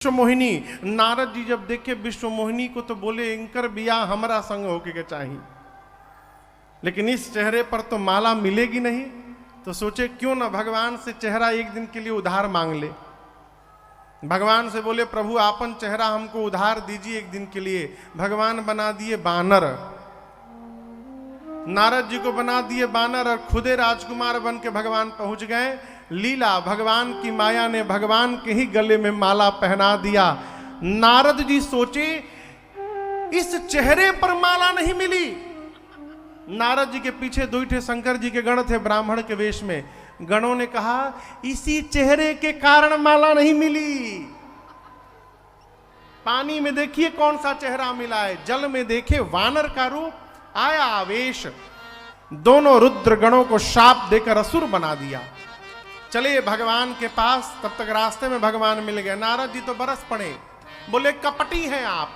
विश्व मोहिनी, नारद जी जब देखे विश्व मोहिनी को तो बोले इनकर बियाह हमारा संग होके के चाहिए, लेकिन इस चेहरे पर तो माला मिलेगी नहीं। तो सोचे क्यों ना भगवान से चेहरा एक दिन के लिए उधार मांग ले। भगवान से बोले प्रभु आपन चेहरा हमको उधार दीजिए एक दिन के लिए। भगवान बना दिए बानर, नारद जी को बना दिए बानर और खुदे राजकुमार बन के भगवान पहुंच गए। लीला भगवान की माया ने भगवान के ही गले में माला पहना दिया। नारद जी सोचे इस चेहरे पर माला नहीं मिली। नारद जी के पीछे दुईठे शंकर जी के गण थे ब्राह्मण के वेश में। गणों ने कहा इसी चेहरे के कारण माला नहीं मिली। पानी में देखिए कौन सा चेहरा मिला है, जल में देखे वानर का रूप, आया आवेश। दोनों रुद्र गणों को शाप देकर असुर बना दिया। चले भगवान के पास, तब तक रास्ते में भगवान मिल गए। नारद जी तो बरस पड़े, बोले कपटी हैं आप,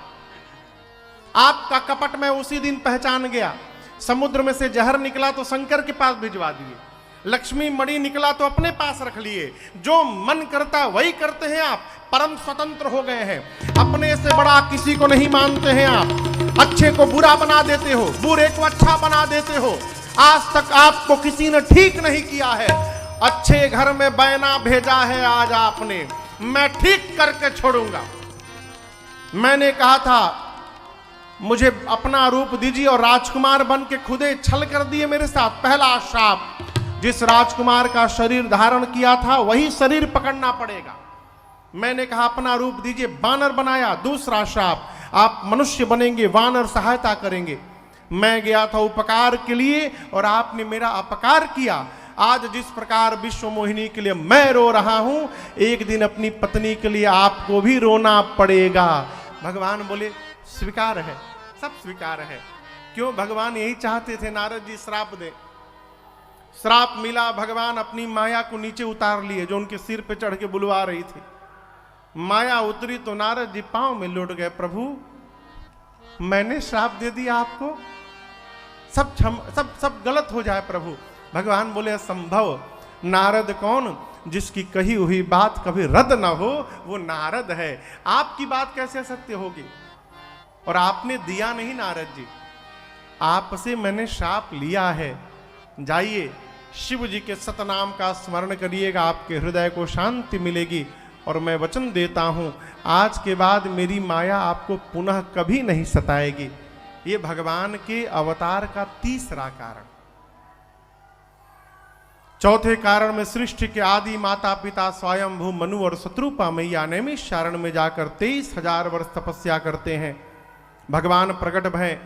आपका कपट मैं उसी दिन पहचान गया। समुद्र में से जहर निकला तो शंकर के पास भिजवा दिए, लक्ष्मी मणि निकला तो अपने पास रख लिए। जो मन करता वही करते हैं आप, परम स्वतंत्र हो गए हैं। अपने से बड़ा किसी को नहीं मानते हैं आप। अच्छे को बुरा बना देते हो, बुरे को अच्छा बना देते हो। आज तक आपको किसी ने ठीक नहीं किया है। अच्छे घर में बैना भेजा है आज आपने, मैं ठीक करके छोड़ूंगा। मैंने कहा था मुझे अपना रूप दीजिए और राजकुमार बन के खुदे छल कर दिए मेरे साथ। पहला शाप, जिस राजकुमार का शरीर धारण किया था वही शरीर पकड़ना पड़ेगा। मैंने कहा अपना रूप दीजिए, बानर बनाया। दूसरा शाप, आप मनुष्य बनेंगे, वानर सहायता करेंगे। मैं गया था उपकार के लिए और आपने मेरा अपकार किया। आज जिस प्रकार विश्व मोहिनी के लिए मैं रो रहा हूं, एक दिन अपनी पत्नी के लिए आपको भी रोना पड़ेगा। भगवान बोले स्वीकार है, सब स्वीकार है। क्यों? भगवान यही चाहते थे नारद जी श्राप दे। श्राप मिला, भगवान अपनी माया को नीचे उतार लिए जो उनके सिर पे चढ़ के बुलवा रही थी। माया उतरी तो नारद जी पांव में लौट गए। प्रभु मैंने श्राप दे दिया आपको, सब गलत हो जाए प्रभु। भगवान बोले असंभव। नारद कौन? जिसकी कही हुई बात कभी रद्द ना हो, वो नारद है। आपकी बात कैसे सत्य होगी? और आपने दिया नहीं नारद जी, आपसे मैंने शाप लिया है। जाइए शिव जी के सतनाम का स्मरण करिएगा, आपके हृदय को शांति मिलेगी। और मैं वचन देता हूं आज के बाद मेरी माया आपको पुनः कभी नहीं सताएगी। ये भगवान के अवतार का तीसरा कारण। चौथे कारण में सृष्टि के आदि माता पिता स्वयंभू मनु और शत्रुपा मैया नैमिषारण्य में जाकर 23,000 वर्ष तपस्या करते हैं। भगवान प्रकट भय।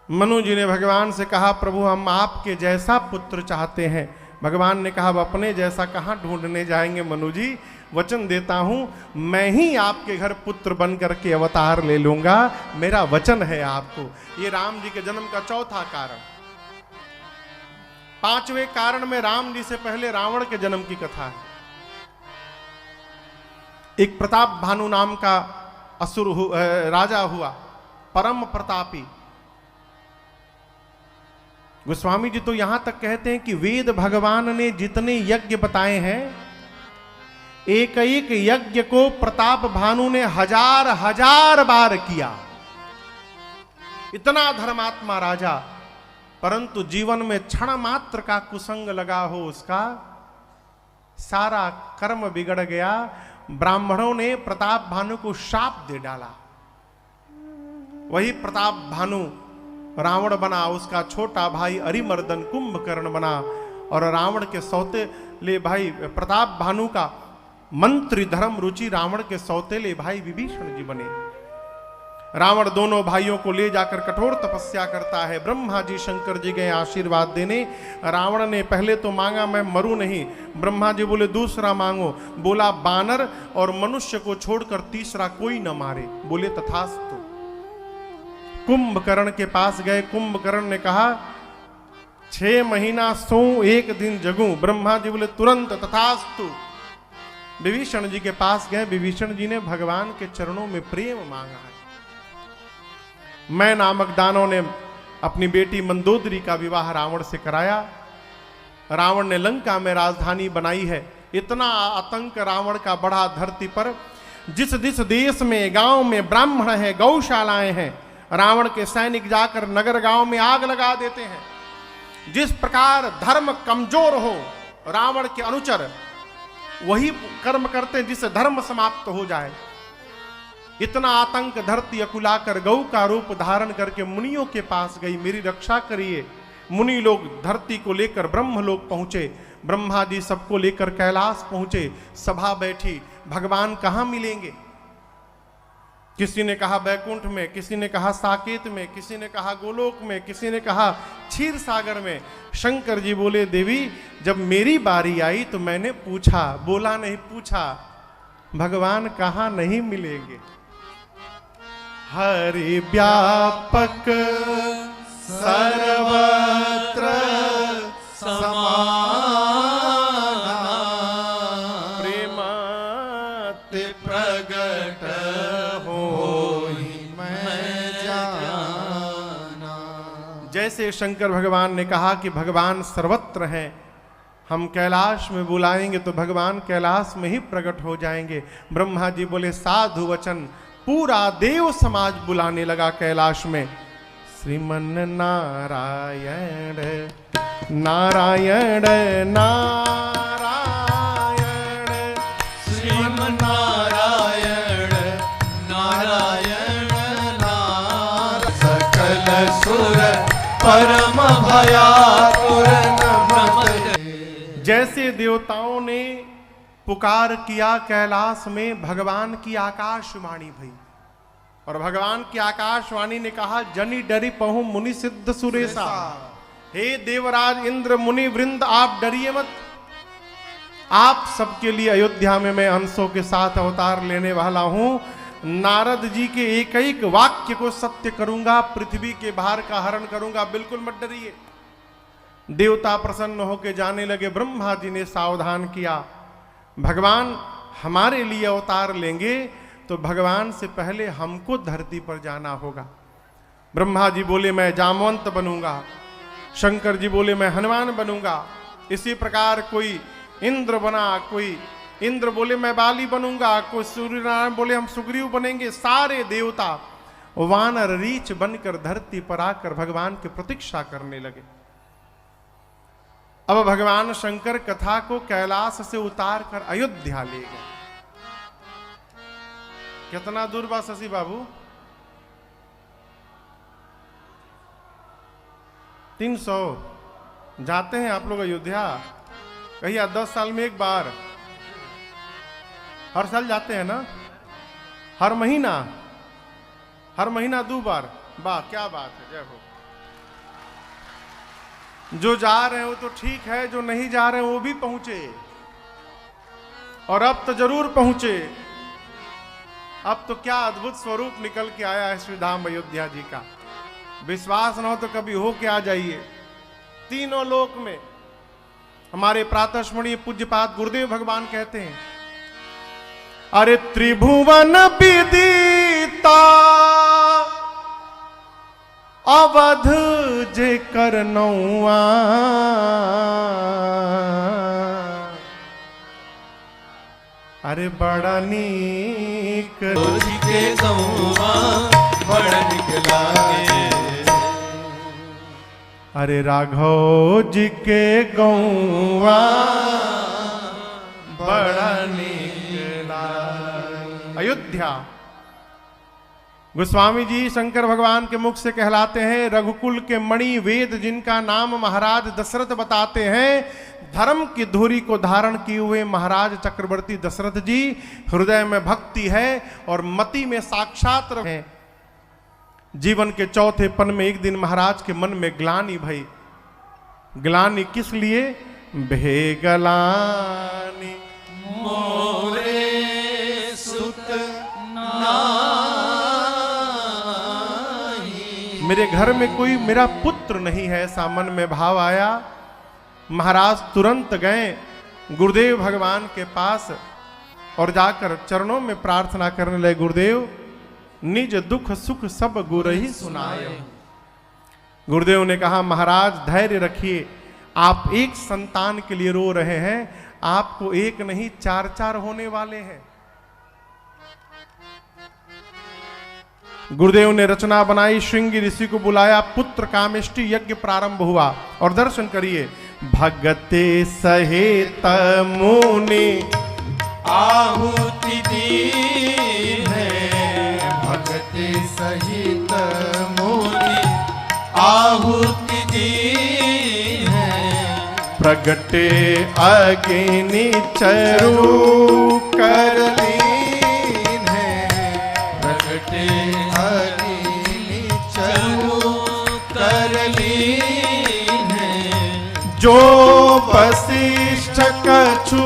मनु जी ने भगवान से कहा प्रभु हम आपके जैसा पुत्र चाहते हैं। भगवान ने कहा अब अपने जैसा कहां ढूंढने जाएंगे मनु जी, वचन देता हूं मैं ही आपके घर पुत्र बन करके अवतार ले लूंगा, मेरा वचन है आपको। ये राम जी के जन्म का चौथा कारण। पांचवें कारण में राम जी से पहले रावण के जन्म की कथा है। एक प्रताप भानु नाम का असुर राजा हुआ, परम प्रतापी। गोस्वामी जी तो यहां तक कहते हैं कि वेद भगवान ने जितने यज्ञ बताए हैं, एक एक यज्ञ को प्रताप भानु ने हजार हजार बार किया। इतना धर्मात्मा राजा, परंतु जीवन में क्षण मात्र का कुसंग लगा हो उसका सारा कर्म बिगड़ गया। ब्राह्मणों ने प्रताप भानु को शाप दे डाला। वही प्रताप भानु रावण बना, उसका छोटा भाई अरिमर्दन कुंभकर्ण बना और रावण के सौतेले भाई प्रताप भानु का मंत्री धर्म रुचि रावण के सौतेले भाई विभीषण जी बने। रावण दोनों भाइयों को ले जाकर कठोर तपस्या करता है। ब्रह्मा जी शंकर जी गए आशीर्वाद देने। रावण ने पहले तो मांगा मैं मरूं नहीं। ब्रह्मा जी बोले दूसरा मांगो। बोला बानर और मनुष्य को छोड़कर तीसरा कोई न मारे। बोले तथास्तु। कुंभकर्ण के पास गए। कुंभकर्ण ने कहा 6 महीना सोऊं 1 दिन जगूं। ब्रह्मा जी बोले तुरंत तथास्तु। विभीषण जी के पास गए। विभीषण जी ने भगवान के चरणों में प्रेम मांगा है। मैं नामक दानव ने अपनी बेटी मंदोदरी का विवाह रावण से कराया। रावण ने लंका में राजधानी बनाई है। इतना आतंक रावण का बढ़ा धरती पर। जिस जिस देश में गांव में ब्राह्मण है, गौशालाएं हैं, रावण के सैनिक जाकर नगर गांव में आग लगा देते हैं। जिस प्रकार धर्म कमजोर हो, रावण के अनुचर वही कर्म करते हैं जिससे धर्म समाप्त हो जाए। इतना आतंक धरती अकुलाकर गौ का रूप धारण करके मुनियों के पास गई, मेरी रक्षा करिए। मुनि लोग धरती को लेकर ब्रह्म लोक पहुंचे, ब्रह्मा जी सबको लेकर कैलाश पहुंचे। सभा बैठी, भगवान कहाँ मिलेंगे? किसी ने कहा बैकुंठ में, किसी ने कहा साकेत में, किसी ने कहा गोलोक में, किसी ने कहा क्षीर सागर में। शंकर जी बोले, देवी जब मेरी बारी आई तो मैंने पूछा, बोला नहीं पूछा, भगवान कहाँ नहीं मिलेंगे? हरि व्यापक सर्वत्र समाना, प्रेमाति प्रगट होई मैं जाना। जैसे शंकर भगवान ने कहा कि भगवान सर्वत्र हैं, हम कैलाश में बुलाएंगे तो भगवान कैलाश में ही प्रकट हो जाएंगे। ब्रह्मा जी बोले साधु वचन, पूरा देव समाज बुलाने लगा कैलाश में। श्रीमन नारायण नारायण नारायण, श्रीमन नारायण नारायण नारायण, सकल सुर परम भयातुर नमः। जैसे देवताओं ने पुकार किया कैलाश में, भगवान की आकाशवाणी भई और भगवान की आकाशवाणी ने कहा, जनि डरी पहु मुनि सिद्ध सुरेशा। हे देवराज इंद्र मुनि वृंद, आप डरिए मत। आप सबके लिए अयोध्या में मैं अंशों के साथ अवतार लेने वाला हूं। नारद जी के एक एक वाक्य को सत्य करूंगा, पृथ्वी के भार का हरण करूंगा, बिल्कुल मत डरिए। देवता प्रसन्न होकर जाने लगे। ब्रह्मा जी ने सावधान किया, भगवान हमारे लिए अवतार लेंगे तो भगवान से पहले हमको धरती पर जाना होगा। ब्रह्मा जी बोले मैं जामवंत बनूंगा, शंकर जी बोले मैं हनुमान बनूंगा, इसी प्रकार कोई इंद्र बना, कोई इंद्र बोले मैं बाली बनूंगा, कोई सूर्यनारायण बोले हम सुग्रीव बनेंगे। सारे देवता वानर रीछ बनकर धरती पर आकर भगवान की प्रतीक्षा करने लगे। अब भगवान शंकर कथा को कैलाश से उतार कर अयोध्या ले गए। कितना दूर बा शशि बाबू? 300। जाते हैं आप लोग अयोध्या कहीं 10 साल में एक बार? हर साल जाते हैं ना? हर महीना 2 बार? वाह क्या बात है, जय हो। जो जा रहे हो तो ठीक है, जो नहीं जा रहे हो वो भी पहुंचे, और अब तो जरूर पहुंचे। अब तो क्या अद्भुत स्वरूप निकल के आया है श्री धाम अयोध्या जी का। विश्वास न हो तो कभी हो के आ जाइए। तीनों लोक में हमारे प्रातःस्मरणीय पूज्यपाद गुरुदेव भगवान कहते हैं, अरे त्रिभुवन विदिता अवध जे करनौआ, अरे बड़ा नीक के गौआ, बड़ा नीक लागे। अरे राघव जी के गौआ बड़ा नीक लागे। अयोध्या गोस्वामी जी शंकर भगवान के मुख से कहलाते हैं, रघुकुल के मणि वेद जिनका नाम महाराज दशरथ बताते हैं। धर्म की धुरी को धारण किए हुए महाराज चक्रवर्ती दशरथ जी, हृदय में भक्ति है और मति में साक्षात है। जीवन के चौथे पन में एक दिन महाराज के मन में ग्लानि भई। ग्लानि किस लिए? भेगलानि मोरे सुत मेरे घर में कोई मेरा पुत्र नहीं है, ऐसा मन में भाव आया। महाराज तुरंत गए गुरुदेव भगवान के पास और जाकर चरणों में प्रार्थना करने लगे, गुरुदेव निज दुख सुख सब गुरु ही सुनाए। गुरुदेव ने कहा, महाराज धैर्य रखिए, आप एक संतान के लिए रो रहे हैं, आपको एक नहीं 4 होने वाले हैं। गुरुदेव ने रचना बनाई, श्रृंगी ऋषि को बुलाया, पुत्र कामेष्टि यज्ञ प्रारंभ हुआ। और दर्शन करिए, भगते सहित मुनि आहुति दी है, भगते सहित मुनि आहुति दी है, प्रगटे अग्नि चरु कर लीन है, प्रगटे अग्नि चरु कर लीन है, जो वशिष्ठ कछु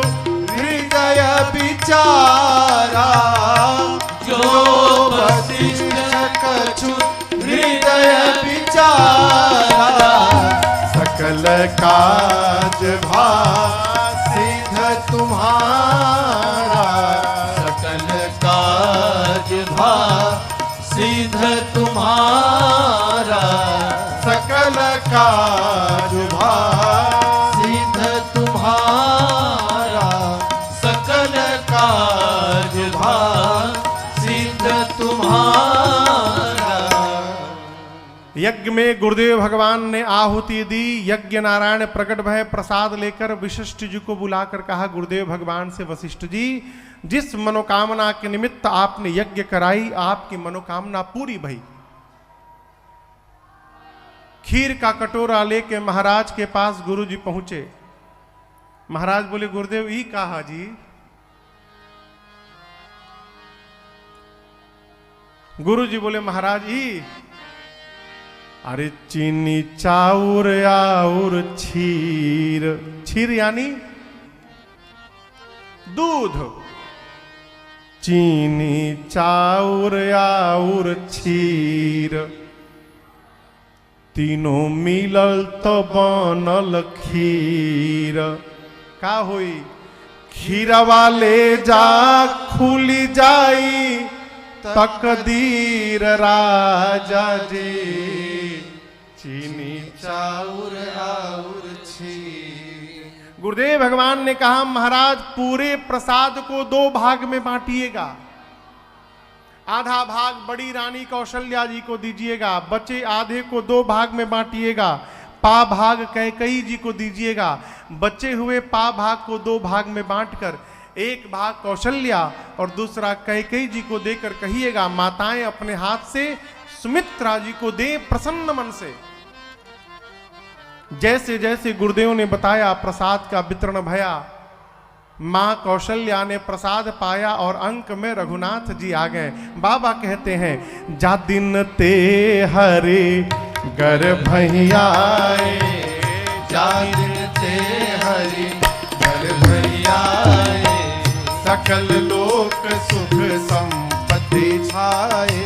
हृदय विचारा, जो वशिष्ठ कछु हृदय विचारा, सकल काज सिद्ध तुम्हारा, सकल काज सिद्ध तुम्हारा, सकल काज सिद्ध तुम्हारा, सकल काज सिद्ध तुम्हारा। यज्ञ में गुरुदेव भगवान ने आहुति दी। यज्ञ नारायण प्रकट भय, प्रसाद लेकर वशिष्ठ जी को बुलाकर कहा, गुरुदेव भगवान से, वशिष्ठ जी, जिस मनोकामना के निमित्त आपने यज्ञ कराई, आपकी मनोकामना पूरी भई। खीर का कटोरा लेके महाराज के पास गुरु जी पहुंचे। महाराज बोले, गुरुदेव ई कहा जी? गुरु जी बोले, महाराज ई, अरे चीनी चाउर और छीर, छीर यानी दूध, चीनी चाउर और छीर, तीनों मिलल तो बनल खीर। का होई? खीरवा ले जा खुली जाई तकदीर राजा जी, चीनी चाउर और छीर। गुरुदेव भगवान ने कहा, महाराज पूरे प्रसाद को 2 भाग में बांटिएगा। आधा भाग बड़ी रानी कौशल्या जी को दीजिएगा, बचे आधे को 2 भाग में बांटिएगा। पा भाग कैकेयी जी को दीजिएगा, बचे हुए पा भाग को 2 भाग में बांटकर एक भाग कौशल्या और दूसरा कैकेयी जी को देकर कहिएगा, माताएं अपने हाथ से सुमित्रा जी को दे प्रसन्न मन से। जैसे जैसे गुरुदेव ने बताया, प्रसाद का वितरण भया। मां कौशल्या ने प्रसाद पाया और अंक में रघुनाथ जी आ गए। बाबा कहते हैं, जा दिन ते हरे गर्भैयाए, जा दिन ते हरि गर्भैयाए, सकल लोक सुख संपत्ति छाए,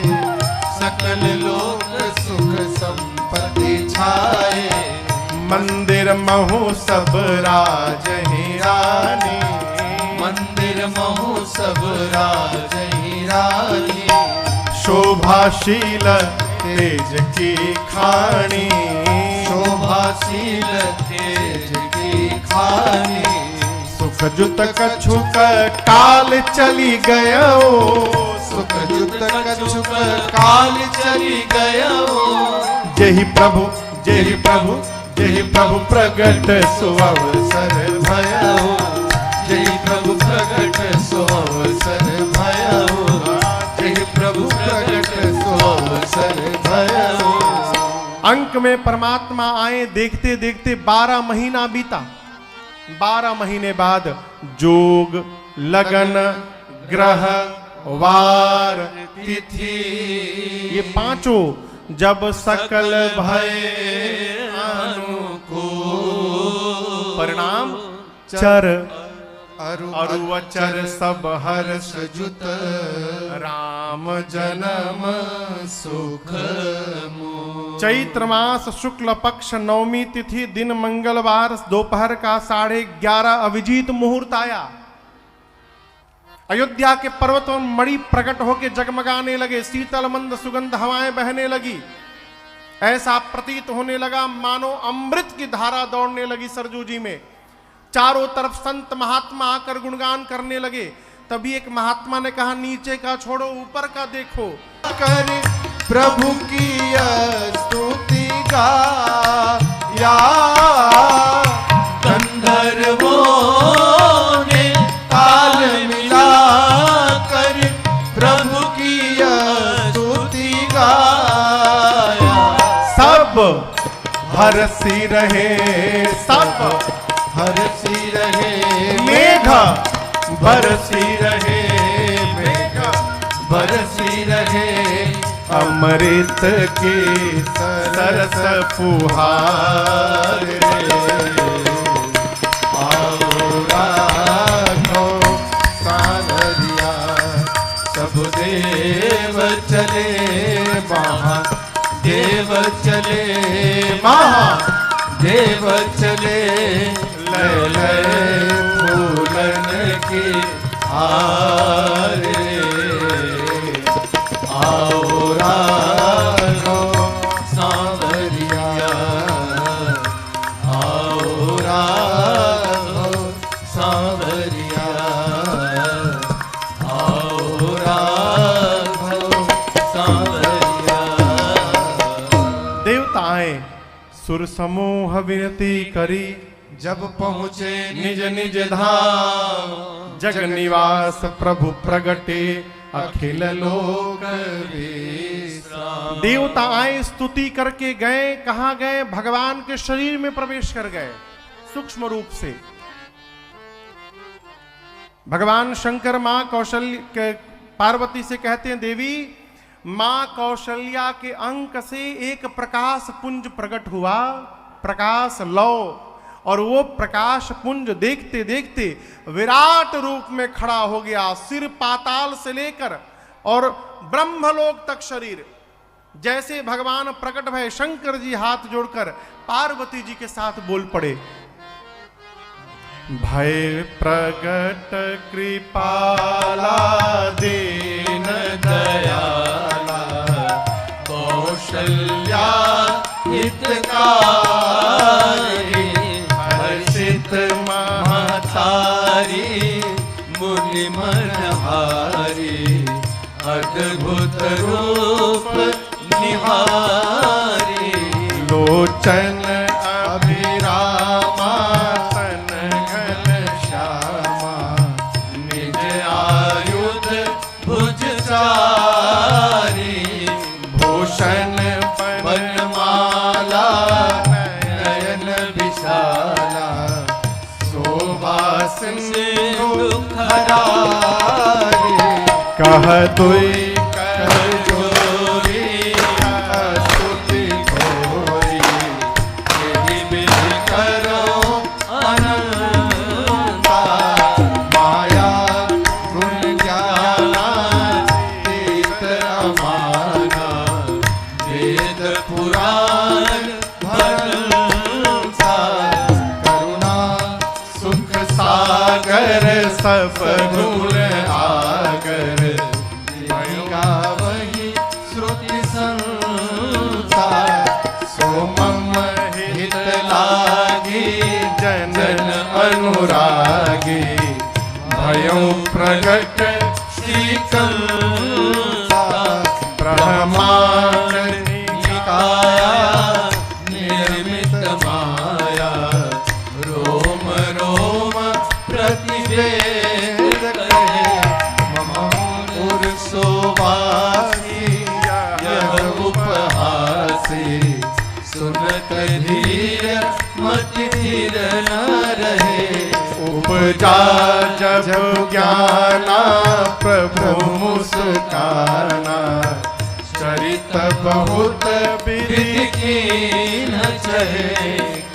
सकल लोक सुख संपत्ति छाए, मंदिर महु सब राज ही रानी, मंदिर महु सब राज ही रानी, शोभाशील तेज की खानी, शोभाशील तेज की खानी, सुख जुत कछुक काल चली गयो, सुख जुत कछुक काल चली गयो, जही प्रभु जही प्रभु जही प्रभु प्रगट सुअवसर भयो, जय प्रभु प्रगट सुअवसर भयो, जय प्रभु प्रगट सुअवसर भयो। अंक में परमात्मा आए, देखते देखते 12 महीना बीता। 12 महीने बाद जोग, लगन, ग्रह, वार, तिथि ये 5 जब सकल भय अनुकूल, परिणाम चर अरु अरुवचर सब हर्ष जुत, राम जन्म सुख मूल। चैत्र मास शुक्ल पक्ष नवमी तिथि दिन मंगलवार दोपहर का 11:30 अभिजीत मुहूर्त आया। अयोध्या के पर्वतों में मणि प्रकट होकर जगमगाने लगे, शीतल मंद सुगंध हवाएं बहने लगी। ऐसा प्रतीत होने लगा मानो अमृत की धारा दौड़ने लगी सरजू जी में। चारों तरफ संत महात्मा आकर गुणगान करने लगे। तभी एक महात्मा ने कहा, नीचे का छोड़ो, ऊपर का देखो। कर प्रभु की स्तुति गाया, गंधर्वों ने ताल मिला कर प्रभु की स्तुति गाया। सब हरसी रहे, सब हरसी रहे मेघ बरसी रहे, मेघ बरसी रहे, अमृत के सरस फुहार आओ राघो सावरिया। सब देव चले महादेव चले, महादेव चले, लय लय फूलन की हार आओ राघो सांवरिया, आओ राघो सांवरिया, आओ राघो सांवरिया। देवताएं सुर समूह विनती करी, जब पहुँचे निज निज धाम, जग निवास प्रभु प्रगटे, अखिल लोक विश्राम। देवता आए, स्तुति करके गए। कहां गए? भगवान के शरीर में प्रवेश कर गए सूक्ष्म रूप से। भगवान शंकर मां कौशल्य पार्वती से कहते हैं, देवी मां कौशल्या के अंक से एक प्रकाश पुंज प्रकट हुआ, प्रकाश लौ, और वो प्रकाश पुंज देखते देखते विराट रूप में खड़ा हो गया। सिर पाताल से लेकर और ब्रह्मलोक तक शरीर। जैसे भगवान प्रकट भय, शंकर जी हाथ जोड़कर पार्वती जी के साथ बोल पड़े, भय प्रगट कृपाला दीन दयाला, कौशल्या हितकारी, हर्षित महतारी, मुनि मनहारी, अद्भुत रूप निहारी, लोचन अभिरामा, तन घन श्यामा, निज आयुध भुज चारी, भूषण बनमाला, नयन विशाला, शोभा सिंधु खरारी, कह दुई कर जोरी, स्तुति घोरी, यही विधि करो अनंता, माया गुण ज्ञाना तीत अमाना, वेद पुराण भरसा, करुणा सुख सागर, सब गुण आगर, वही श्रुति संसा, सोमम हित लागी, जन अनुरागी, भयं प्रगट श्रीकंसा, ब्रह्मांड निकाया, निर्मित माया, रोम रोम प्रतिवेद कहे, मम सोवासी, यह उपहासी, सुनत धीर मति धीर न रहे, उपजा जब ज्ञाना, प्रभु मुस्काना, चरित बहुत विधि कीन चहे,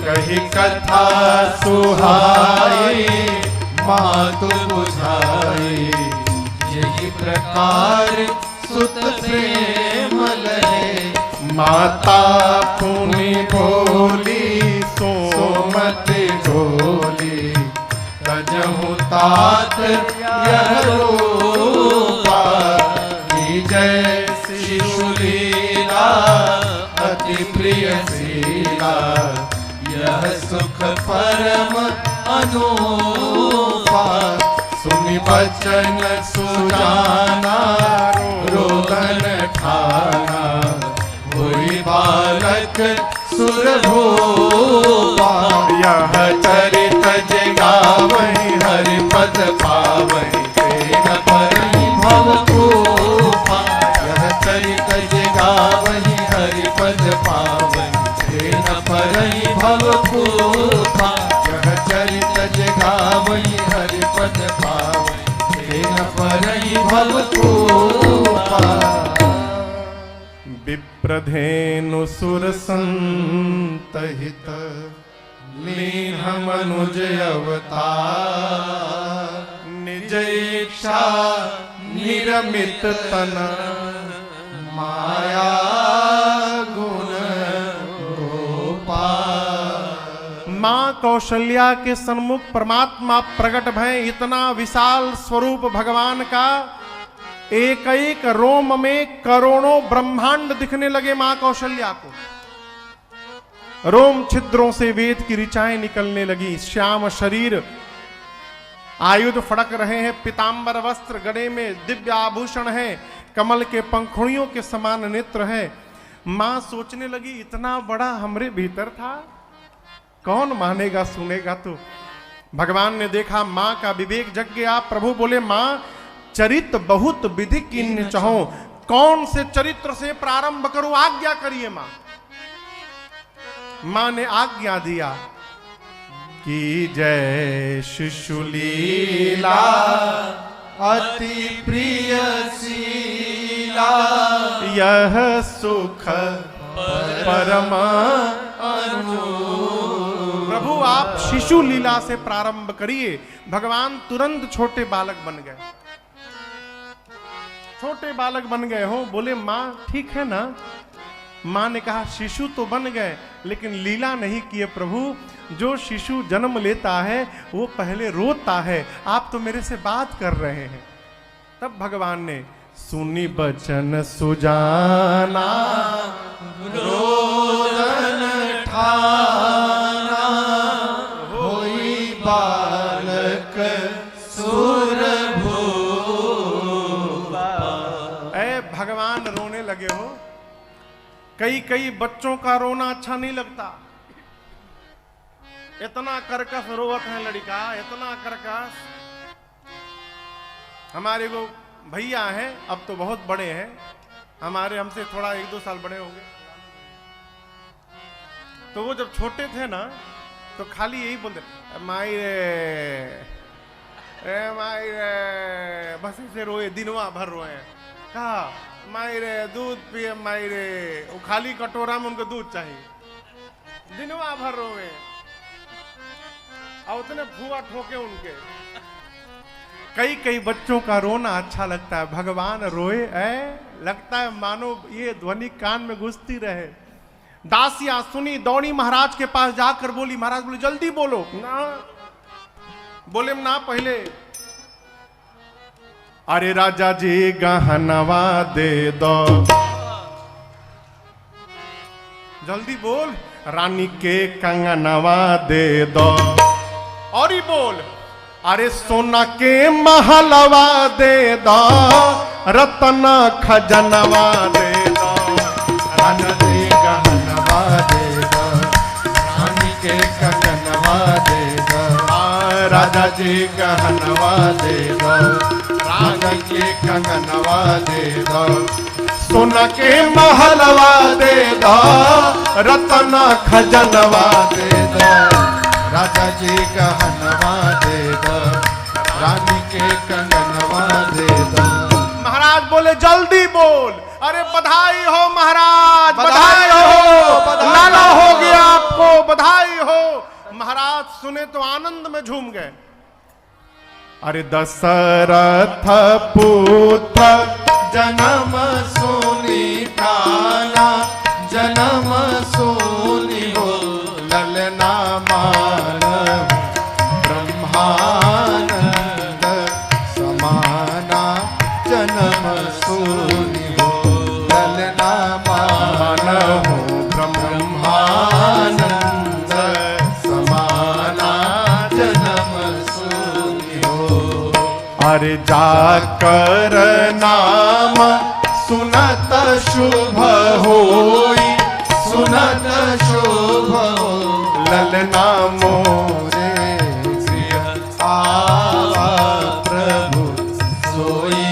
कही कथा सुहाई, मातु बुझाई, यही प्रकार सुत प्रेम लहे, माता पुनि बोली, सोमति ढोली, तजहु तात यह रूपा, जय शिशुलीला, अति प्रिय शीला, यह सुख परम अनूपा सुनि बचन सुजाना रोदन ठाना हुई बालक सुरभूपा यह चरित जगावहि हरि पद पावहि तेन परहि भवकूपा यह चरित जगावहि हरि पद पावहि तेन परहि भवकूपा यह चरित जगावहि हरि पद पावहि तेन परहि भवकूपा विप्रधेनु सुर संतहित लीन मनुज अवतार निज इच्छा निरमित तन माया गुण गोपाल। मां कौशल्या के सन्मुख परमात्मा प्रकट भय। इतना विशाल स्वरूप भगवान का, एक एक रोम में करोड़ों ब्रह्मांड दिखने लगे मां कौशल्या को। रोम छिद्रों से वेद की ऋचाएं निकलने लगी। श्याम शरीर, आयुध फड़क रहे हैं, पीतांबर वस्त्र, गले में दिव्य आभूषण है, कमल के पंखुड़ियों के समान नेत्र है। मां सोचने लगी इतना बड़ा हमरे भीतर था, कौन मानेगा सुनेगा। तो भगवान ने देखा मां का विवेक जग गया। प्रभु बोले मां चरित बहुत विधि किन्ह चाहो, कौन से चरित्र से प्रारंभ करूं, आज्ञा करिए मां। मां ने आज्ञा दिया कि जय शिशुलीला अति प्रिय शीला यह सुख परमा प्रभु आप शिशु लीला से प्रारंभ करिए। भगवान तुरंत छोटे बालक बन गए। छोटे बालक बन गए हो। बोले मां ठीक है ना। मां ने कहा शिशु तो बन गए लेकिन लीला नहीं किए प्रभु। जो शिशु जन्म लेता है वो पहले रोता है, आप तो मेरे से बात कर रहे हैं। तब भगवान ने सुनी बचन सुजाना रोदन ठाना होई बालक सुरभूपा। ऐ भगवान रोने लगे हो। कई कई बच्चों का रोना अच्छा नहीं लगता। इतना कर्कश रोवत है लड़का, इतना कर्कश। हमारे वो भैया हैं, अब तो बहुत बड़े हैं, हमारे हमसे थोड़ा 1-2 साल बड़े होंगे। तो वो जब छोटे थे ना तो खाली यही बोलते माई रे ए माई रे, बस ऐसे रोए, दिनवा भर रोए। कहा माई रे दूध पिए माई रे, वो खाली कटोरा में उनको दूध चाहिए, दिनवा भर रोए और उतने फुआ ठोके उनके। कई कई बच्चों का रोना अच्छा लगता है। भगवान रोए लगता है मानो ये ध्वनि कान में घुसती रहे। दासियां सुनी, दौड़ी महाराज के पास जाकर बोली, महाराज बोले जल्दी बोलो ना। बोले ना पहले अरे राजा जी गहनवा दे दो, जल्दी बोल। रानी के कंगनवा दे दो। और ही बोल अरे सोना के महलवा दे दो, रतन खजनवा दे दो। राजा जी गहनवा दे दो, रानी के कंगनवा दे दो। राजा जी गहनवा दे दो, रानी के कंगनवा दे दो। सोना के महलवा दे दो, रतन खजनवा दे दो। राजा जी गहनवा दे दो, रानी के कंगनवा दे दो। महाराज बोले जल्दी बोल। अरे बधाई हो महाराज, बधाई हो, लाला हो गया आपको, बधाई हो। महाराज सुने तो आनंद में झूम गए। अरे दशरथ पुत्र जन्म सोनी काला, जन्म सोनी हो ललना मान ब्रह्मानंद समाना। जन्म सोनी हो ललना मान हो ब्रह्मानंद समाना। जन्म अरे जाकर नाम सुनत शुभ होई, सुनत शुभ होई। ललना मोरे गृह आवा प्रभु सोई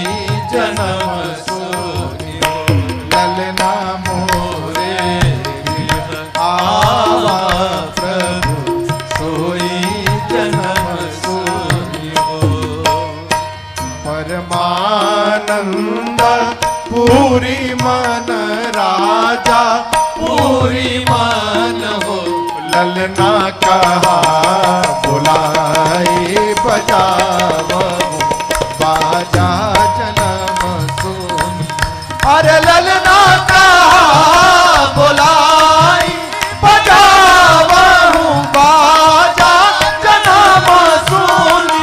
जन्म सोई। ललना मोरे गृह आवा प्रभु सोई जन्म सोई। परमानंद पूरी मन राजा, पूरी मन हो। ललना कहा बुलाई बजावो बाजा जन्म सोनी। अरे ललना कहा बुलाई बजावो बाजा जन्म सोनी।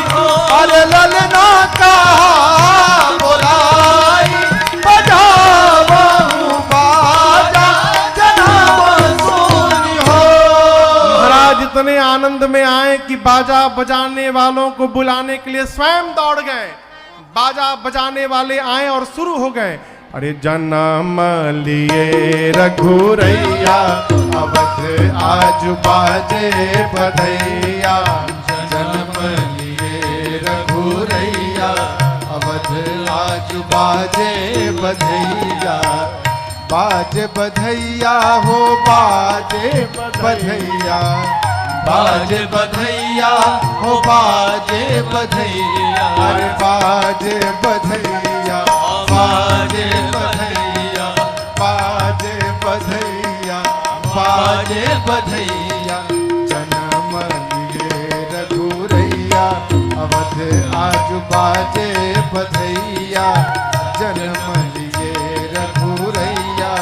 अरे ललना कहा बुलाई बजावो बाजा जन्म सोनी हो। महाराज इतने आनंद में आए कि बाजा बजाने वालों को बुलाने के लिए स्वयं दौड़ गए। बाजा बजाने वाले आए और शुरू हो गए। अरे जन्म लिए रघुरैया, अवध आज बाजे बधैया। जन्म लिए रघुरैया, अवध आज बाजे बधैया। बाजे बधैया हो बाजे बधैया, बाजे बधैया हो बाजे बधैया। अरे बाजे बधैया, बाजे बधैया, बाजे बधैया, बाजे बधैया। जन्म लिए रघुरैया, अवध आज बाजे बधैया। जन्म लिए रघुरैया,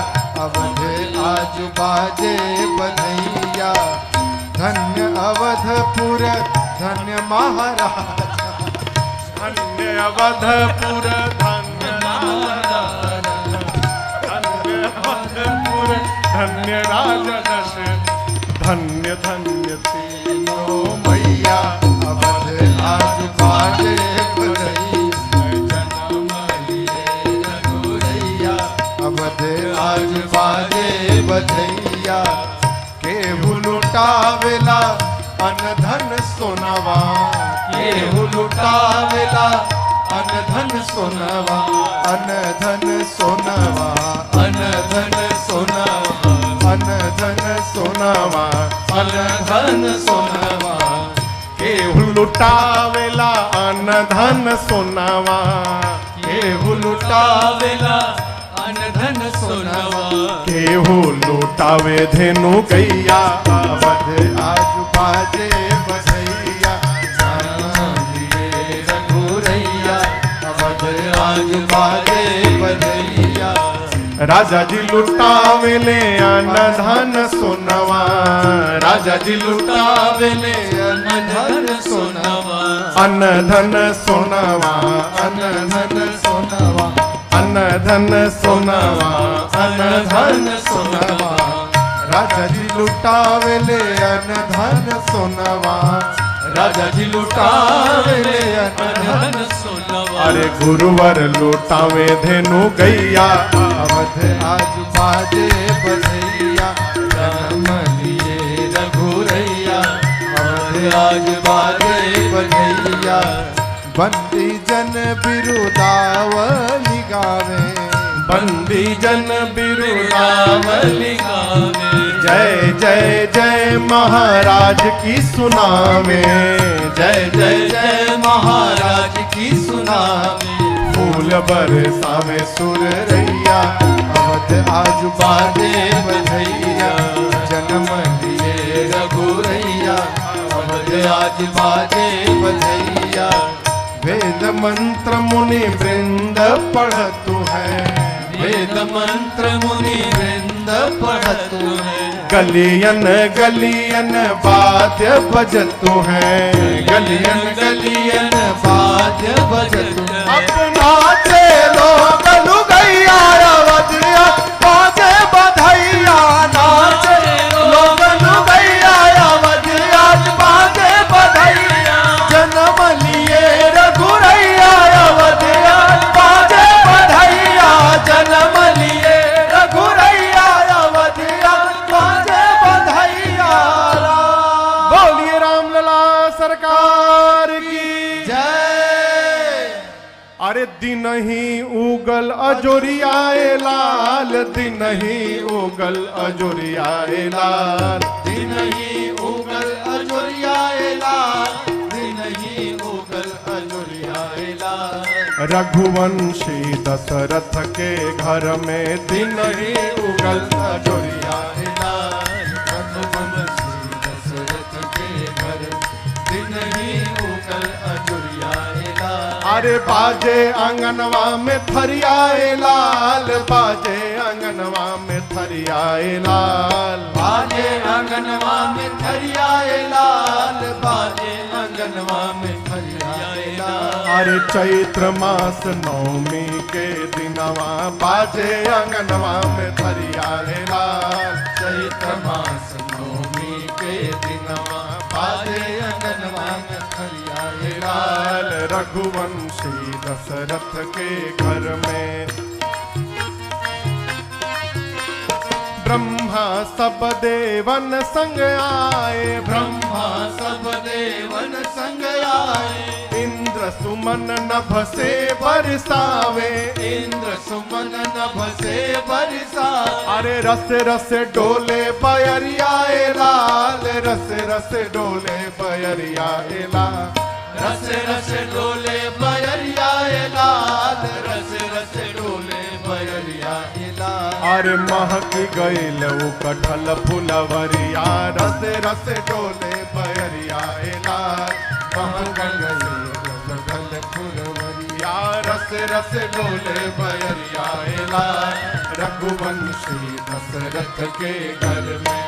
अवध आज बाजे बधैया। धन्य अवधपुर धन्य महाराज, धन्य अवधपुर धन्य महाराज, धन्य अवधपुर धन्य राजा दशरथ। धन्य धन्य तीनों मैया, अवध आज बाजे बधैया। जन्म लिए रघुरैया, अवध आज बाजे बधैया। केहू लुटावेला अनधन सोनवा, केहू लुटावेला अनधन सोनवा। अनधन सोनवा, अनधन सोनवा, अनधन सोनवा, अनधन सोनवा। केहू लुटावेला अनधन सोनावा। केहू लुटावेला अनधन सोनवा। केहू लुटावे धेनु गैया, अवध आज बाजे बधैया। जन्म लिए रघुरैया, अवध आज बाजे बधैया। राजा जी लुटावेले अनधन सोनवा। राजा जी लुटावेले अनधन सोनवा। अनधन सोनवा, अनधन सोनवा, अनधन सोनवा, अनधन सोनवा। राजा जी लुटावेले अनधन सोनवा। राजा जी लुटावेले अनधन सोनवा। अरे गुरुवर लुटावे धेनु गैया, अवध आज बाजे बधैया। जन्म लिए रघुरैया, अवध आज बाजे बधैया। बंदी जन बिरुदावली गावे, बंदी जन बिरुदावली गावे। जय जय जय महाराज की सुनावे। जय जय जय महाराज की सुनावे। फूल बरसावे सुररैया, अवध आज बाजे बधैया। जन्म लिए रघुरैया, अवध आज बाजे बधैया। वेद मंत्र मुनि वृंद पढ़तु है। वेद मंत्र मुनि वृंद पढ़तु है। गलियन गलियन वाद्य बजतु है। गलियन गलियन वाद्य बजतु है। अपना चेलो गलु गैया, अवधिया बाजे बधैया। नाचे लोग गैया, अवधिया बाजे बधैया। जन्म लिए रघुरैया, उगल अजोरियाए लाल, दिन ही उगल अजोरियाए लाल, दिन ही उगल अजोरियाए लाल, दिन ही उगल अजोरियाए लाल। रघुवंशी दशरथ के घर में दिन ही उगल अजोरियाए लाल, रघुवंशी दशरथ के घर दिन ही उगल अजोरियाए लाल। अरे बाजे आंगनवा में थरियाए लाल, बाजे आंगनवा में थरियाए लाल, बाजे आंगनवा में थरियाए लाल, बाजे आंगनवा में थरियाए लाल। अरे चैत्र मास नवमी के दिनवा बाजे आंगनवा में थरियाए लाल, चैत्र मास नवमी के दिनवा बाजे आंगनवा में थरियाए लाल। रघुवंशी दशरथ के घर में ब्रह्मा सब देवन संग आए, ब्रह्मा सब देवन संग आए, इंद्र सुमन नभ से बरसावे, इंद्र सुमन नभ से बरसा। अरे रस रस डोले बयरियाए लाल, रस रस डोले बयरियाए लाल, रस रस डोले बयरियाए लाल, रस रस डोले बयरियाए लाल। अरे महक गईल उ कठल फुलवरिया, रस रस डोले बयरियाए लाल, महक गईल कठल फुलवरिया, रस रस डोले बयरियाए लाल। रघुवंशी दशरथ के घर में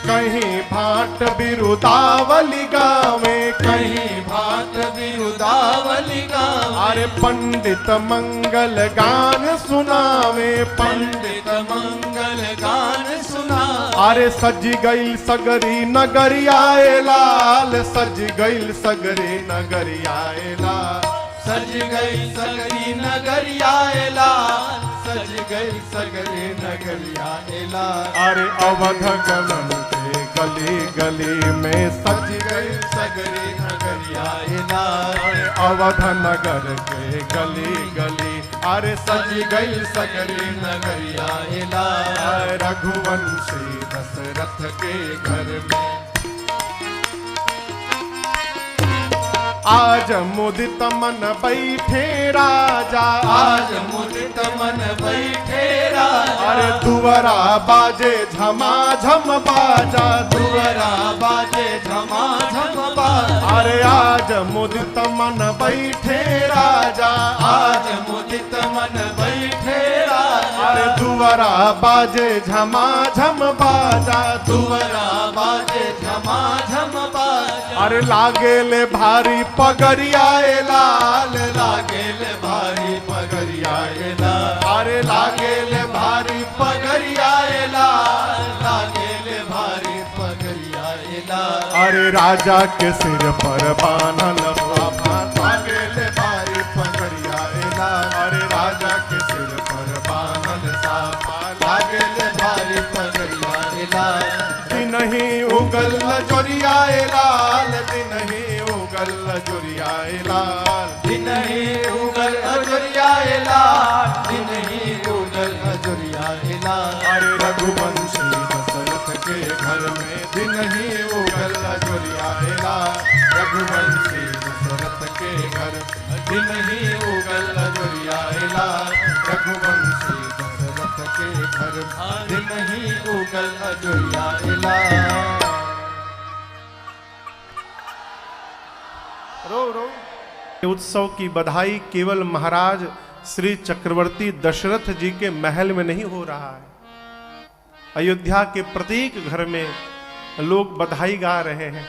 कहीं भाट बिरुदावली गावे, कहीं भाट बिरुदावली गावे, अरे पंडित मंगल गान सुनावे, पंडित मंगल गान सुना। अरे सज गई सगरी नगरियाए लाल, सज गई सगरी नगरियाए लाल, सज गई सगरी नगरियाए लाल, सज गई सगरी नगरियाए लाल। अरे अवध गलन के गली गली में सज गई सगरी नगरियाए लाल, अवध नगर के गली गली, अरे सज गई सगरी नगरियाए लाल। रघुवंशी दशरथ के घर में आज मुदित मन बैठे राजा, आज मुदित मन बैठे राजा, अरे दुवरा बाजे झमाझम बाजा, दुवरा बाजे झमाझम बाजा। अरे आज मुदित मन बैठे राजा, आज मुदित मन बैठे राजा, अरे दुवरा बाजे झमाझम बाजा, दुवरा बाजे झमाझम बाजा। अरे लागेले भारी पगरियाए लाल, लागेल भारी पगरियाए लाल, अरे लागेले भारी पगरियाए लाल, लागेल भारी पगरियाए लाल। अरे राजा के सिर पर बान्हल बाबा, लागेले भारी पगरियाए लाल, अरे राजा के सिर पर बान्हल साफा, लागेल भारी पगरियाए लाल। दिन ही उगल जोरियाए लाल, दिन ही उगल जोरियाए लाल, दिन ही उगल अजोरियाए लाल, दिन ही उगल अजोरियाए लाल। अरे रघुवंशी दशरथ के घर में दिन ही उगल जोरियाए लाल, रघुवंशी दशरथ के घर दिन ही उगल अजोरियाए लाल, रघुवंशी दशरथ के घर दिन ही उगल अजोरियाए लाल। रो रो उत्सव की बधाई केवल महाराज श्री चक्रवर्ती दशरथ जी के महल में नहीं हो रहा है, अयोध्या के प्रत्येक घर में लोग बधाई गा रहे हैं।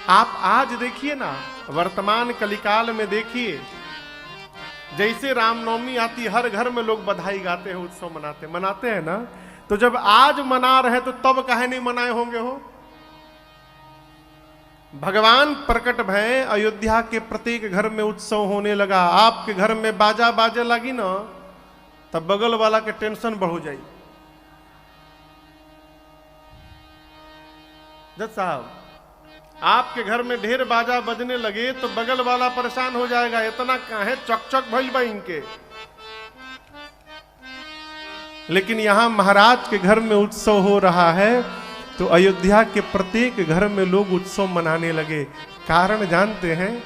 आप आज देखिए ना, वर्तमान कलिकाल में देखिए, जैसे रामनवमी आती हर घर में लोग बधाई गाते हैं, उत्सव मनाते हैं ना। तो जब आज मना रहे तो तब काहे नहीं मनाए होंगे हो। भगवान प्रकट भय, अयोध्या के प्रत्येक घर में उत्सव होने लगा। आपके घर में बाजा बाजे लगी ना, तब बगल वाला के टेंशन बढ़ जाई। जज साहब, आपके घर में ढेर बाजा बजने लगे तो बगल वाला परेशान हो जाएगा, इतना काहे चक चक भइल बा इनके। लेकिन यहां महाराज के घर में उत्सव हो रहा है तो अयोध्या के प्रत्येक घर में लोग उत्सव मनाने लगे। कारण जानते हैं?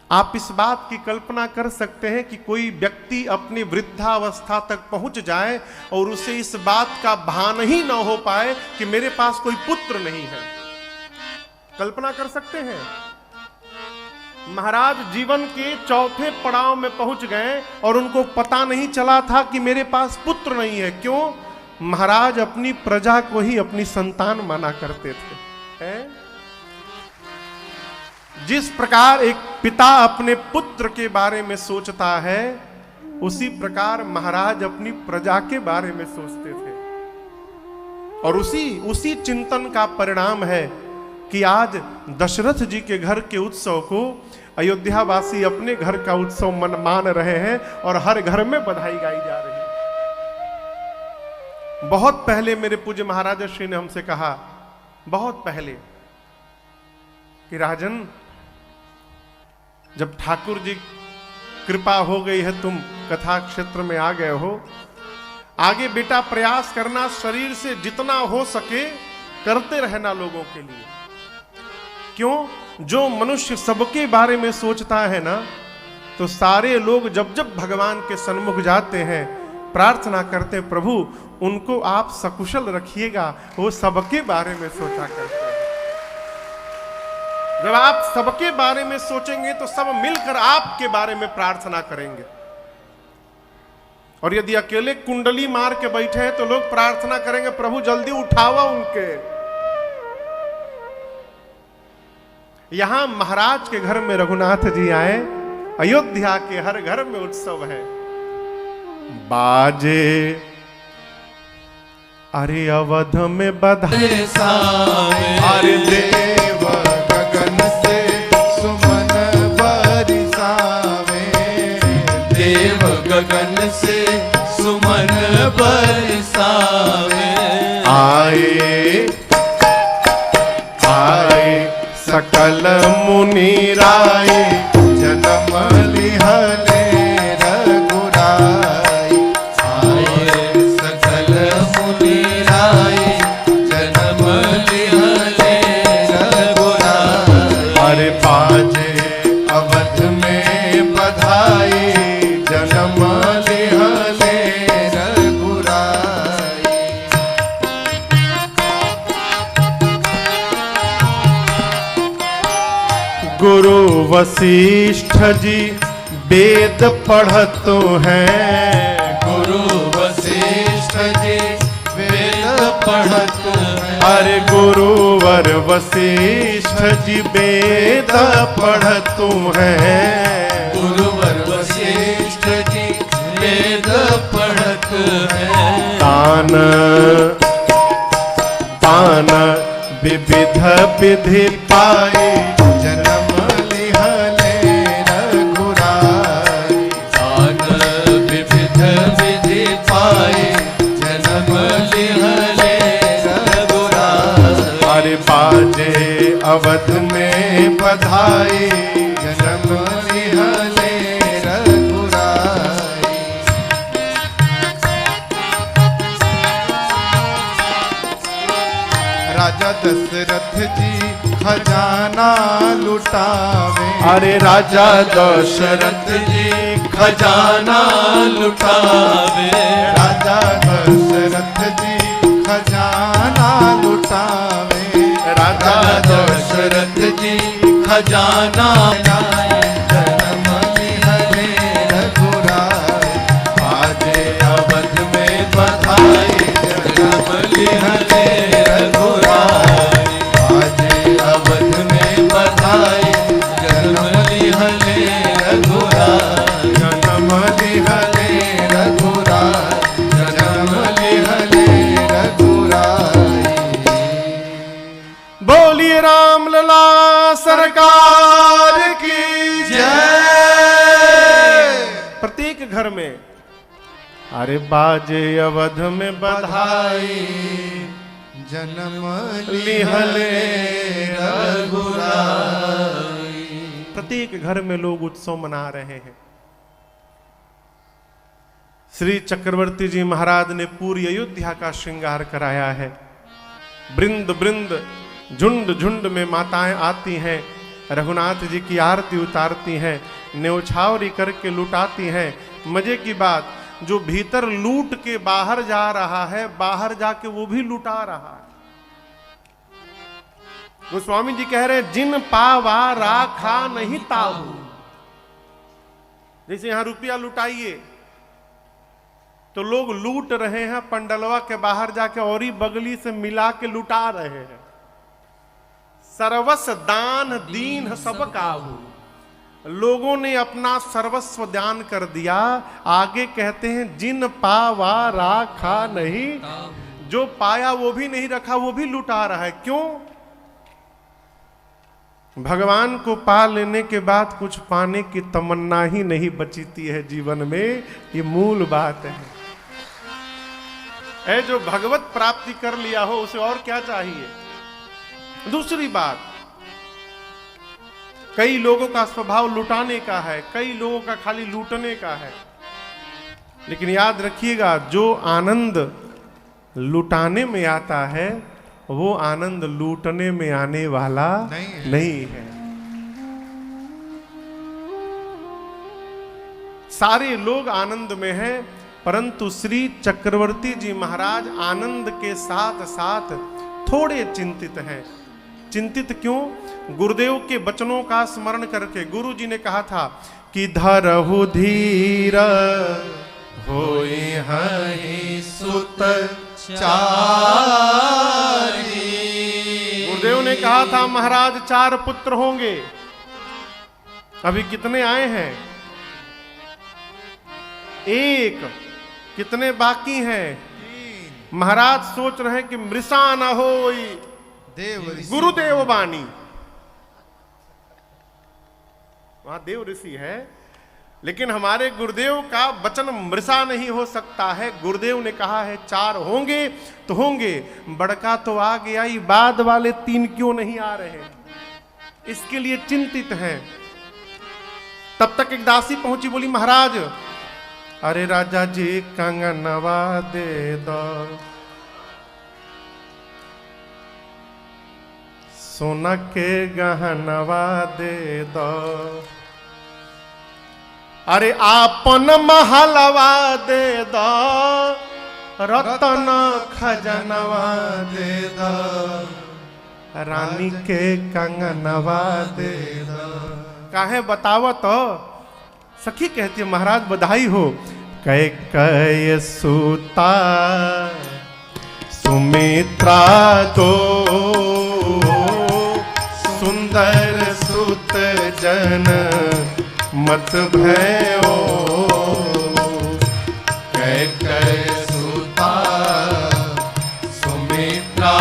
आप इस बात की कल्पना कर सकते हैं कि कोई व्यक्ति अपनी वृद्धावस्था तक पहुंच जाए और उसे इस बात का भान ही न हो पाए कि मेरे पास कोई पुत्र नहीं है। कल्पना कर सकते हैं? महाराज जीवन के चौथे पड़ाव में पहुंच गए और उनको पता नहीं चला था कि मेरे पास पुत्र नहीं है। क्यों? महाराज अपनी प्रजा को ही अपनी संतान माना करते थे। जिस प्रकार एक पिता अपने पुत्र के बारे में सोचता है, उसी प्रकार महाराज अपनी प्रजा के बारे में सोचते थे। और उसी चिंतन का परिणाम है कि आज दशरथ जी के घर के उत्सव को अयोध्यावासी अपने घर का उत्सव मान रहे हैं और हर घर में बधाई गाई जा रही है। बहुत पहले मेरे पूज्य महाराज श्री ने हमसे कहा, बहुत पहले, कि राजन, जब ठाकुर जी कृपा हो गई है, तुम कथा क्षेत्र में आ गए हो, आगे बेटा प्रयास करना, शरीर से जितना हो सके करते रहना लोगों के लिए। क्यों? जो मनुष्य सबके बारे में सोचता है ना, तो सारे लोग जब जब भगवान के सन्मुख जाते हैं, प्रार्थना करते, प्रभु उनको आप सकुशल रखिएगा, वो सबके बारे में सोचा करते हैं। जब आप सबके बारे में सोचेंगे तो सब मिलकर आपके बारे में प्रार्थना करेंगे। और यदि अकेले कुंडली मार के बैठे हैं तो लोग प्रार्थना करेंगे, प्रभु जल्दी उठावा उनके। यहां महाराज के घर में रघुनाथ जी आए, अयोध्या के हर घर में उत्सव है। बाजे अरे अवध में बधाई, अरे देव गगन से सुमन बरसावे, देव गगन से सुमन बरसावे। आए आए सकल मुनि राय, जन्म लिहले रघुराई। आए सकल मुनि राय, जन्म लिहले रघुराई। अरे बाजे अवध में बधाई, जन्म लिहले रघुराई। गुरु वशिष्ठ जी वेद पढ़तो हैं, गुरु वशिष्ठ जी वेद पढ़त हैं। अरे गुरुवर वशिष्ठ जी वेद पढ़तो हैं। गुरुवर वशिष्ठ जी वेद पढ़त हैं। तान तान विविध विधि पाए, जन्म लिहले रघुराई। तान विविध विधि पाए, जन्म लिहले रघुराई। अरे बाजे अवध में बधाई, जन्म लिहले रघुराई। राजा दशरथ जी खजाना लुटावे, अरे राजा दशरथ जी खजाना लुटावे। राजा दशरथ जी खजाना लुटावे। राजा दशरथ जी खजाना लाए, जन्म लिहले रघुराई। बाजे अवध में बधाई, जन्म लिहले रघुराई। बाजे अवध में बधाई, जन्म लिहले रघुराई। जन्म लिहले रघुराई, जन्म लिहले रघुराई। बोलिए राम लला सरकार की जय। प्रत्येक घर में अरे बाजे अवध में बधाई, जन्म लिहले रघुराई। प्रत्येक घर में लोग उत्सव मना रहे हैं। श्री चक्रवर्ती जी महाराज ने पूरी अयोध्या का श्रृंगार कराया है। वृंद वृंद झुंड झुंड में माताएं आती हैं, रघुनाथ जी की आरती उतारती हैं, न्यौछावरी करके लुटाती हैं। मजे की बात, जो भीतर लूट के बाहर जा रहा है, बाहर जाके वो भी लुटा रहा है। गोस्वामी जी कह रहे हैं, जिन पावा राखा नहीं ताहू। जैसे यहां रुपया लुटाइए तो लोग लूट रहे हैं, पंडलवा के बाहर जाके और ही बगली से मिला के लुटा रहे हैं। सर्वस्व दान दीन सब काहू। लोगों ने अपना सर्वस्व दान कर दिया। आगे कहते हैं, जिन पावा राखा नहीं, जो पाया वो भी नहीं रखा, वो भी लुटा रहा है। क्यों? भगवान को पा लेने के बाद कुछ पाने की तमन्ना ही नहीं बचती है जीवन में। ये मूल बात है। जो भगवत प्राप्ति कर लिया हो उसे और क्या चाहिए। दूसरी बात, कई लोगों का स्वभाव लुटाने का है, कई लोगों का खाली लूटने का है। लेकिन याद रखिएगा, जो आनंद लुटाने में आता है वो आनंद लूटने में आने वाला नहीं है। सारे लोग आनंद में हैं, परंतु श्री चक्रवर्ती जी महाराज आनंद के साथ साथ थोड़े चिंतित हैं। चिंतित क्यों? गुरुदेव के वचनों का स्मरण करके। गुरु जी ने कहा था कि धरहु धीर होई हहि सुत चारी। गुरुदेव ने कहा था महाराज 4 पुत्र होंगे। अभी कितने आए हैं? 1। कितने बाकी हैं? महाराज सोच रहे हैं कि मृषा न होई गुरुदेव वाणी। वहां देव ऋषि है, लेकिन हमारे गुरुदेव का वचन मृषा नहीं हो सकता है। गुरुदेव ने कहा है 4 होंगे तो होंगे। बड़का तो आ गया ही, बाद वाले 3 क्यों नहीं आ रहे, इसके लिए चिंतित हैं। तब तक एक दासी पहुंची, बोली महाराज, अरे राजा जी कंगनवा दे दो, सोना के गहनवा दे दो, अरे आपन महलवा दे दो, रतन खजनवा दे दो, रानी के कंगनवा दे दो। काहे बताव तो। सखी कहती है महाराज बधाई हो। कै कै सूता सुमित्रा दो, सुंदर सुत जन मत भयो। कै कै सूता सुमित्रा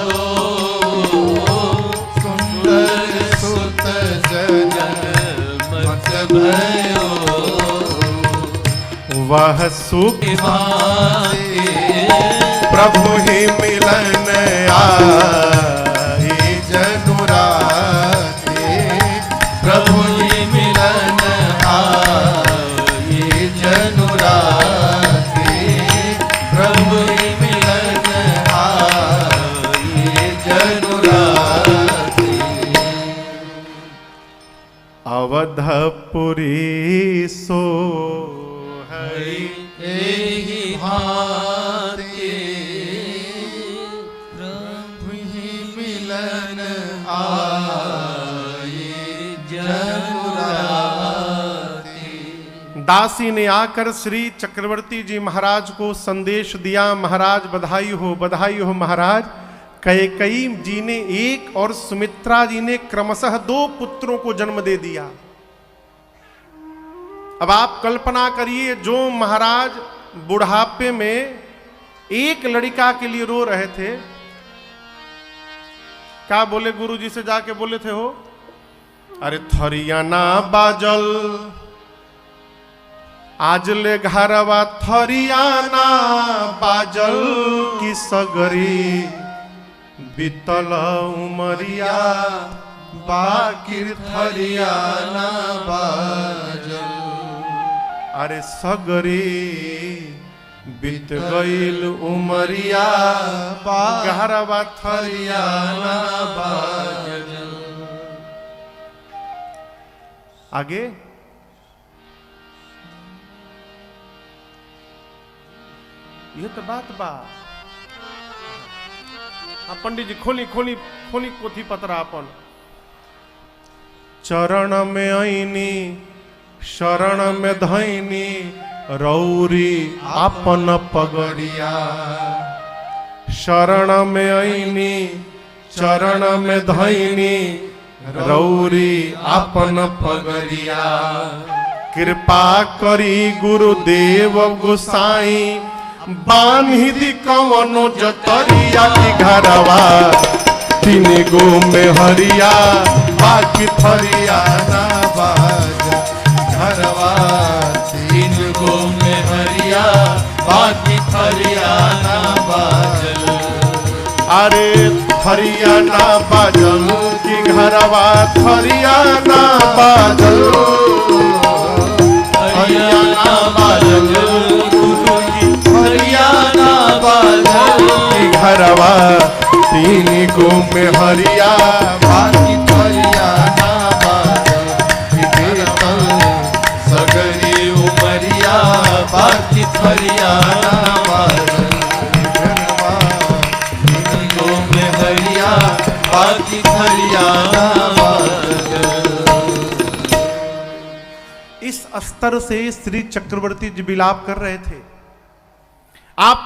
दो, सुंदर सुत जन मत भयो। वह सुख प्रभु ही मिलन आई जनुराते, प्रभु ही मिलन आई जनुराते, प्रभु ही मिलन आई जनुराते। अवधपुरी सो हरि एहि भांति, प्रभु ही मिलन आए जनुराते। दासी ने आकर श्री चक्रवर्ती जी महाराज को संदेश दिया, महाराज बधाई हो महाराज। कैकेयी जी ने 1 और सुमित्रा जी ने क्रमशः 2 पुत्रों को जन्म दे दिया। अब आप कल्पना करिए, जो महाराज बुढ़ापे में एक लड़का के लिए रो रहे थे, क्या बोले गुरु जी से जाके बोले थे हो, अरे थरियाना बाजल आज ले घरवा, थरियाना बाजल की सगरी बीतल उमरिया बाकिर थरिया ना बाजल। अरे सगरी बीत गईल उमरिया गहरवा थरिया ना बाजल। आगे ये तो बात बा। पंडित जी खोली खोली खोली पोथी पतरा अपन। चरण में आईनी शरण में धैनी रौरी अपन पगड़िया। शरण में आईनी चरण में धैनी रौरी अपन पगड़िया। कृपा करी गुरुदेव गोसाई बान्ही दी कवनो जतरिया की घरवा तीन गो में हरिया बाकी थरिया ना बाजल। घरवा तीन गो में हरिया बाकी थरिया ना बाजल। अरे थरिया ना बाजल की घरवा थरिया ना बाजल। हरिया ना बाजल हरिया ना बाजल। घरवा तीन गो में हरिया बाकी थरिया ना बाजल। बीतल सगरी उमरिया बाकी थरिया ना बाजल। घरवा तीन गो में हरिया बाकी थरिया ना बाजल। इस स्तर से श्री चक्रवर्ती जी विलाप कर रहे थे। आप